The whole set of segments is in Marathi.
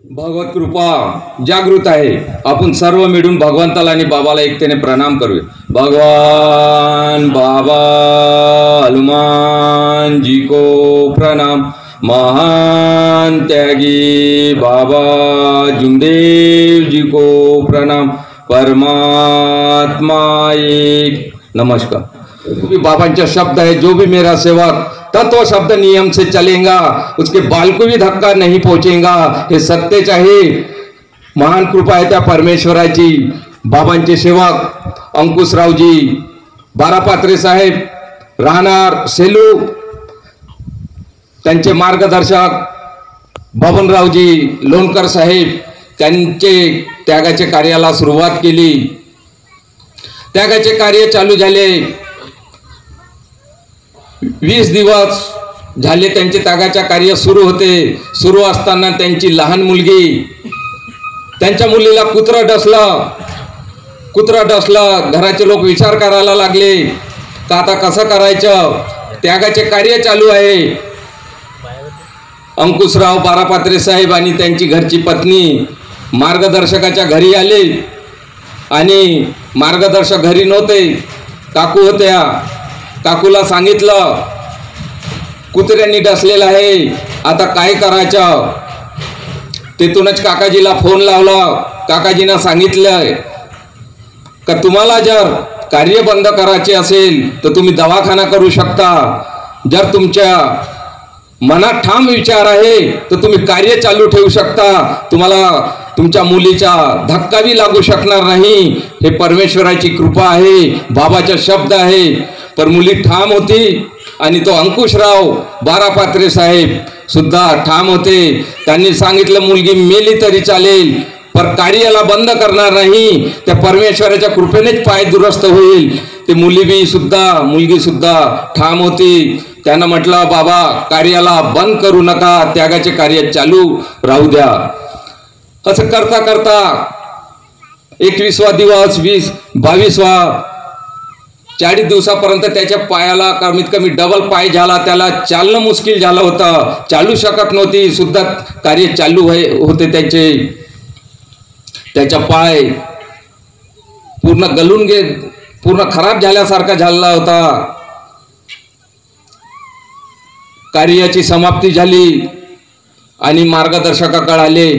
भगवत कृपा जागृत आहे। आपण सर्व मिळून भगवंताला आणि बाबाला एकतेने प्रणाम करूया। भगवान बाबा हनुमान जी को प्रणाम। महान त्यागी बाबा जुमदेव जी को प्रणाम। परमात्मा एक। नमस्कार। बाबांचा शब्द है, जो भी मेरा सेवक तत्व शब्द नियम से चलेगा उसके बाल को भी धक्का नहीं पहुंचेगा। हे सत्यच आहे। महान कृपा आहे त्या परमेश्वराची। बाबांचे सेवक अंकुशरावजी बारापात्रे साहेब राहणार सेलू, त्यांचे मार्गदर्शक बबनरावजी लोणकर साहेब, त्यांचे त्यागाचे कार्याला सुरुवात केली। त्यागाचे कार्य चालू झाले। 20 दिवस झाले त्यांचे त्यागाचे कार्य सुरू होते। सुरू असताना त्यांची लहान मुलगी, त्यांच्या मुलीला कुत्रा डसला। घराचे लोक विचार करायला लागले का आता कसं करायचं। त्यागाचे कार्य चालू आहे। अंकुशराव बारापात्रे साहेब आणि त्यांची घरची पत्नी मार्गदर्शकाच्या घरी आले आणि मार्गदर्शक घरी नव्हते, काकू होत्या। काकूला सांगितलं कुत्र्यांनी डसलेलं आहे, आता काय करायचं। तिथूनच काकाजीला फोन लावला। काकाजींना सांगितलं का तुम्हाला जर कार्य बंद करायचे असेल तर तुम्ही दवाखाना करू शकता। जर तुमच्या मनात ठाम विचार आहे तर तुम्ही कार्य चालू ठेवू शकता। तुम्हाला तुमच्या मुलीचा धक्का भी लागू शकणार नाही। हे परमेश्वराची कृपा आहे, बाबाचा शब्द आहे। पर मुली ठाम होती आणि तो अंकुशराव बारापात्रे साहेब सुद्धा ठाम होते। त्यांनी सांगितलं मुलगी मेली तरी चालेल पर कार्याला बंद करणार नाही। त्या परमेश्वराच्या कृपेनेच पाय दुरुस्त होईल। ते मुलगी सुद्धा ठाम होती। त्यानं म्हटलं बाबा कार्याला बंद करू नका, त्यागाचे कार्य चालू राहू द्या। असं करता करता 21वा दिवस 22वा 40 दिवसापर्यंत त्याच्या पायाला कमीत कमी डबल पाय झाला। त्याला चालणं मुश्किल झालं होतं, चालू शकत नव्हती सुद्धा। कार्य चालू होते त्याचे। त्याचा पाय पूर्ण खराब झाल्यासारखा झाला होता। कार्याची समाप्ती झाली आणि मार्गदर्शकाकडे आले।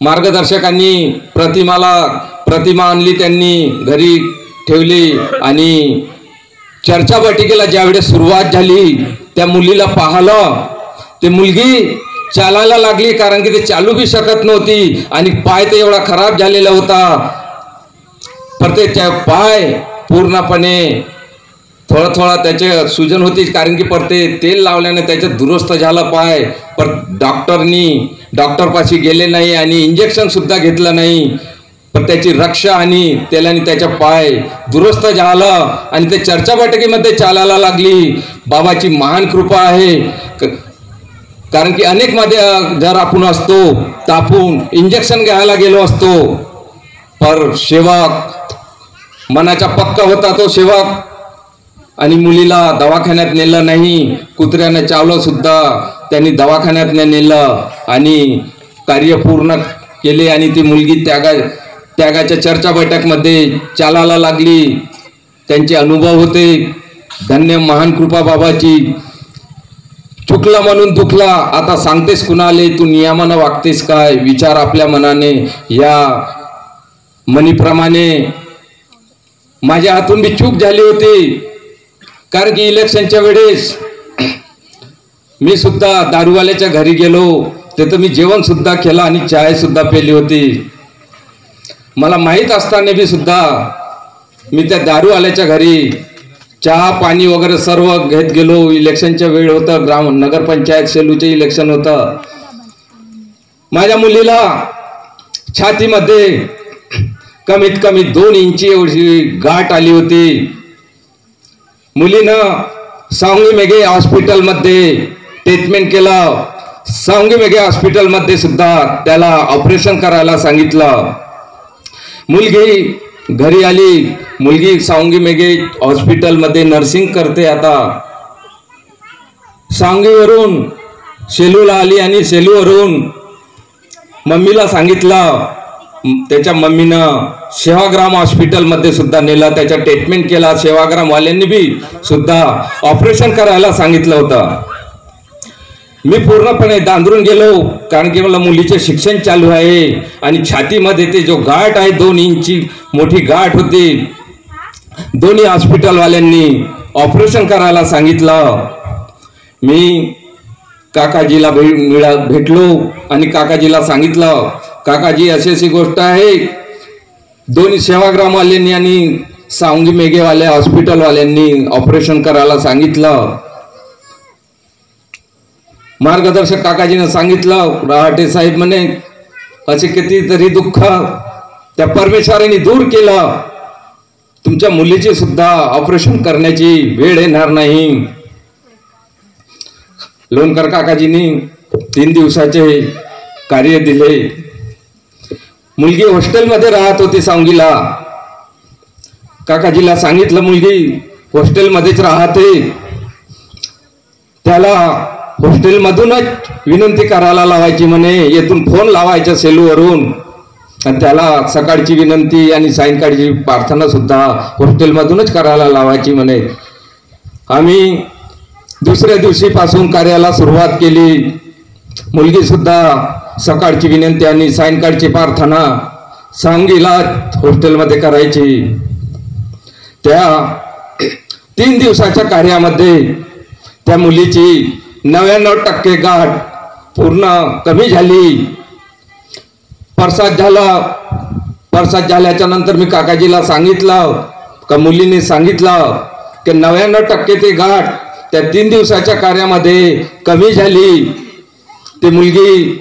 मार्गदर्शकांनी प्रतिमा आणली, त्यांनी घरी ठेवली आणि चर्चा बैठकीला ज्यावेळेस सुरुवात झाली त्या मुलीला पाहिलं। ते मुलगी चालायला लागली, कारण की ते चालू भी शकत नव्हती आणि पाय ते एवढा खराब झालेला होता। पर त्या पाय पूर्णपणे थोडा त्याचे सुजन होती, कारण की परते तेल लावल्याने त्याचे दुरुस्त झाला पाय। पर डॉक्टरपाशी गेले नाही आणि इंजेक्शन सुद्धा घेतलं नाही। पण त्याची रक्षा आणि तेलाने त्याचा पाय दुरुस्त झाला आणि ते चर्चा बैठकीमध्ये चालायला लागली। बाबाची महान कृपा आहे, कारण की अनेक मध्ये जर आपण असतो तर आपण इंजेक्शन घ्यायला गेलो असतो। पर सेवक मनाचा पक्का होता तो सेवक, आणि मुलीला दवाखान्यात नेलं नाही। कुत्र्याने चावलं सुद्धा त्यांनी दवाखान्यात नेलं आणि कार्य पूर्ण केले आणि ती मुलगी त्यागाच्या चर्चा बैठकमध्ये चालायला लागली। त्यांचे अनुभव होते। धन्य महान कृपा बाबाची। चुकला म्हणून दुखला, आता सांगतेस कुणाले, तू नियमानं वागतेस काय। विचार आपल्या मनाने, या मनीप्रमाणे माझ्या हातून भी चूक झाली होती। कारण की इलेक्शनच्या वेळेस मी सुद्धा दारूवाल्याच्या घरी गेलो, तिथं मी जेवण सुद्धा केलं आणि चाय सुद्धा पेली होती। मला माहीत असताना बी सुद्धा मी त्या दारूवाल्याच्या घरी चहा पाणी वगैरे सर्व घेत गेलो। इलेक्शनच्या वेळ होतं, नगरपंचायत सेलूचे इलेक्शन होतं। माझ्या मुलीला छातीमध्ये कमीत कमी 2 इंची एवढी गाठ आली होती। मुलीनं सांगली मेघे हॉस्पिटलमध्ये ट्रीटमेंट केलं। सांगली मेघे हॉस्पिटलमध्ये सुद्धा त्याला ऑपरेशन करायला सांगितलं। मुलगी घरी आली। मुलगी सांगली मेघे हॉस्पिटलमध्ये नर्सिंग करते। आता सांगलीवरून सेलूला आली आणि सेलूवरून मम्मीला सांगितलं, त्याच्या मम्मीनं सेवाग्राम हॉस्पिटलमध्ये सुद्धा नेलं, त्याचा ट्रीटमेंट केला. सेवाग्रामवाल्यांनी बी सुद्धा ऑपरेशन करायला सांगितलं होतं. मी पूर्णपणे दांदरून गेलो, कारण की मला मुलीचे शिक्षण चालू आहे आणि छातीमध्ये ते जो गाठ आहे 2 इंची मोठी गाठ होती. दोन्ही हॉस्पिटलवाल्यांनी ऑपरेशन करायला सांगितलं. मी काकाजीला भेटलो आणि काकाजीला सांगितलं, काकाजी अशी गोष्ट आहे, दोन्ही सेवाग्रामवाल्यांनी आणि सावंगी मेघेवाल्या हॉस्पिटलवाल्यांनी ऑपरेशन करायला सांगितलं. मार्गदर्शक काकाजीने सांगितलं, रहाटे साहेब म्हणे असे कितीतरी दुःख त्या परमेश्वराने दूर केलं, तुमच्या मुलीची सुद्धा ऑपरेशन करण्याची वेळ येणार नाही. लोणकर काकाजींनी 3 दिवसाचे कार्य दिले. मुलगी हॉस्टेलमध्ये राहत होती सांगलीला. काकाजीला सांगितलं मुलगी हॉस्टेलमध्येच राहते, त्याला हॉस्टेलमधूनच विनंती करायला लावायची म्हणे, येथून फोन लावायचा सेलूवरून आणि त्याला सकाळची विनंती आणि सायंकाळची प्रार्थना सुद्धा हॉस्टेलमधूनच करायला लावायची म्हणे. आम्ही दुसऱ्या दिवशीपासून कार्याला सुरुवात केली. मुलगी सुद्धा सकाळची विनंती आणि सायंकाळची प्रार्थना सांगलीला हॉस्टेलमध्ये करायची. त्या 3 दिवसाच्या कार्यामध्ये त्या मुलीची 99% गाठ पूर्ण कमी झाली. प्रसाद झाल्याच्या नंतर मी काकाजीला सांगितलं, का मुलीने सांगितलं की 99% ती गाठ त्या 3 दिवसाच्या कार्यामध्ये कमी झाली. ती मुलगी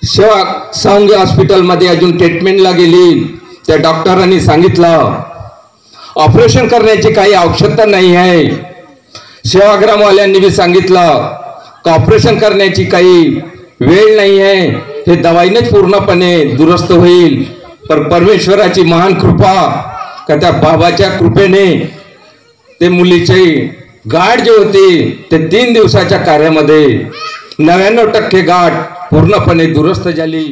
सावंगी हॉस्पिटलमध्ये अजून ट्रीटमेंटला गेली. त्या डॉक्टरांनी सांगितलं ऑपरेशन करण्याची काही आवश्यकता नाही आहे. सेवाग्रामवाल्यांनी बी सांगितलं की ऑपरेशन करण्याची काही वेळ नाही आहे, हे दवाईनेच पूर्णपणे दुरुस्त होईल. पण परमेश्वराची महान कृपा, का त्या बाबाच्या कृपेने ते मुलीची गाठ जी होती ते 3 दिवसाच्या कार्यामध्ये 99% गाठ पूर्णपणे दुरुस्त झाली.